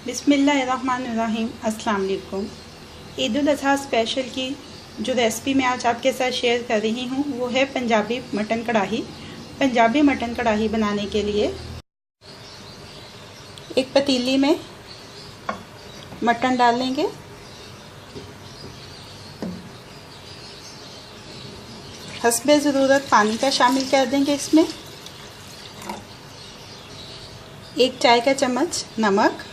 बिस्मिल्लाहिर्रहमानिर्रहीम। अस्सलाम वालेकुम। ईद उल अज़हा स्पेशल की जो रेसिपी मैं आज आपके साथ शेयर कर रही हूँ वो है पंजाबी मटन कढ़ाई। पंजाबी मटन कढ़ाई बनाने के लिए एक पतीली में मटन डाल लेंगे। हस्बे ज़रूरत पानी का शामिल कर देंगे। इसमें 1 चाय का चम्मच नमक,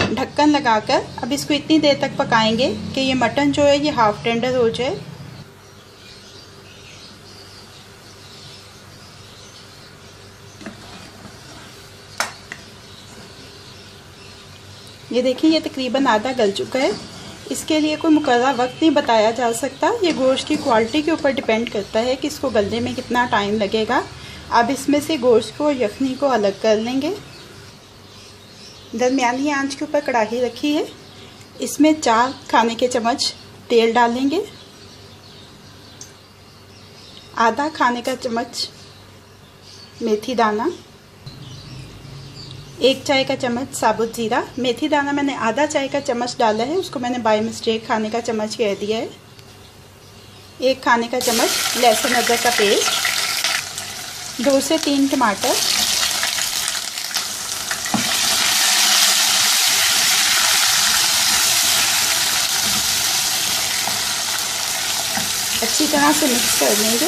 ढक्कन लगाकर अब इसको इतनी देर तक पकाएंगे कि ये मटन जो है ये हाफ टेंडर हो जाए। ये देखिए ये तकरीबन आधा गल चुका है। इसके लिए कोई मुकर्रर वक्त नहीं बताया जा सकता, ये गोश्त की क्वालिटी के ऊपर डिपेंड करता है कि इसको गलने में कितना टाइम लगेगा। अब इसमें से गोश्त को और यखनी को अलग कर लेंगे। दरमियानी आंच के ऊपर कढ़ाई रखी है। इसमें 4 खाने के चम्मच तेल डालेंगे, आधा खाने का चम्मच मेथी दाना, 1 चाय का चम्मच साबुत ज़ीरा। मेथी दाना मैंने आधा चाय का चम्मच डाला है, उसको मैंने बाय मिस्टेक खाने का चम्मच कह दिया है। 1 खाने का चम्मच लहसुन अदरक का पेस्ट, 2 से 3 टमाटर, अच्छी तरह से मिक्स कर लेंगे।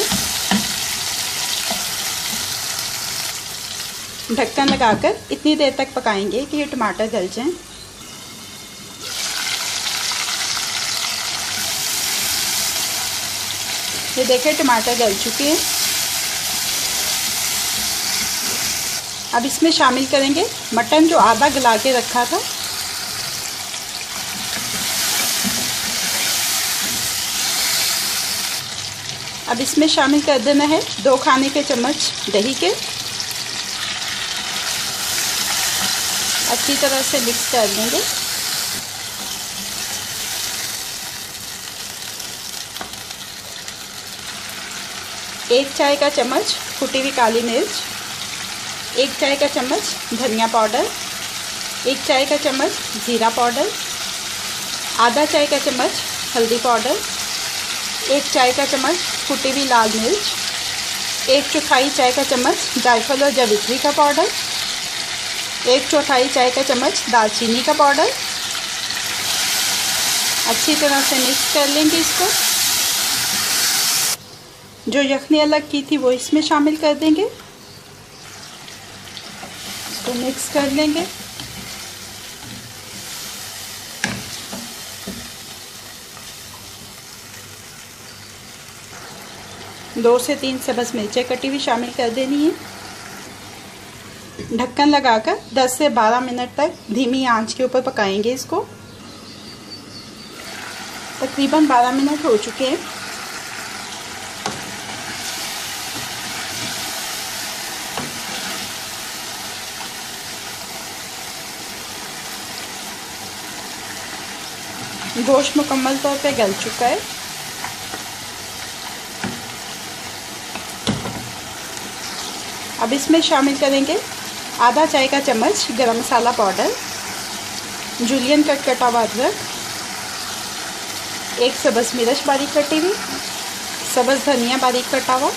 ढक्कन लगाकर इतनी देर तक पकाएंगे कि ये टमाटर गल जाएं। ये देखें टमाटर गल चुके हैं। अब इसमें शामिल करेंगे मटन जो आधा गला के रखा था। अब इसमें शामिल कर देना है 2 खाने के चम्मच दही के। अच्छी तरह से मिक्स कर देंगे। एक चाय का चम्मच कुटी हुई काली मिर्च, 1 चाय का चम्मच धनिया पाउडर, 1 चाय का चम्मच ज़ीरा पाउडर, आधा चाय का चम्मच हल्दी पाउडर, 1 चाय का चम्मच कुटी हुई लाल मिर्च, 1/4 चाय का चम्मच जायफल और जावित्री का पाउडर, 1/4 चाय का चम्मच दालचीनी का पाउडर। अच्छी तरह से मिक्स कर लेंगे इसको। जो यखनी अलग की थी वो इसमें शामिल कर देंगे। इसको मिक्स कर लेंगे। दो से 3 सब्ज़ मिर्चें कटी हुई शामिल कर देनी है। ढक्कन लगाकर 10 से 12 मिनट तक धीमी आंच के ऊपर पकाएंगे इसको। तकरीबन 12 मिनट हो चुके हैं। गोश्त मुकम्मल तौर पे गल चुका है। अब इसमें शामिल करेंगे आधा चाय का चम्मच गरम मसाला पाउडर, जूलियन कट कटा हुआ अदरक, 1 सब्ज़ मिर्च बारीक कटी हुई, सब्ज़ धनिया बारीक कटा हुआ।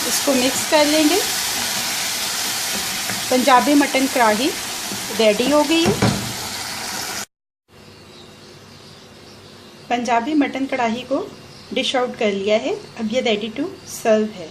इसको मिक्स कर लेंगे। पंजाबी मटन कढ़ाई रेडी हो गई है। पंजाबी मटन कढ़ाई को डिश आउट कर लिया है। अब ये रेडी टू सर्व है।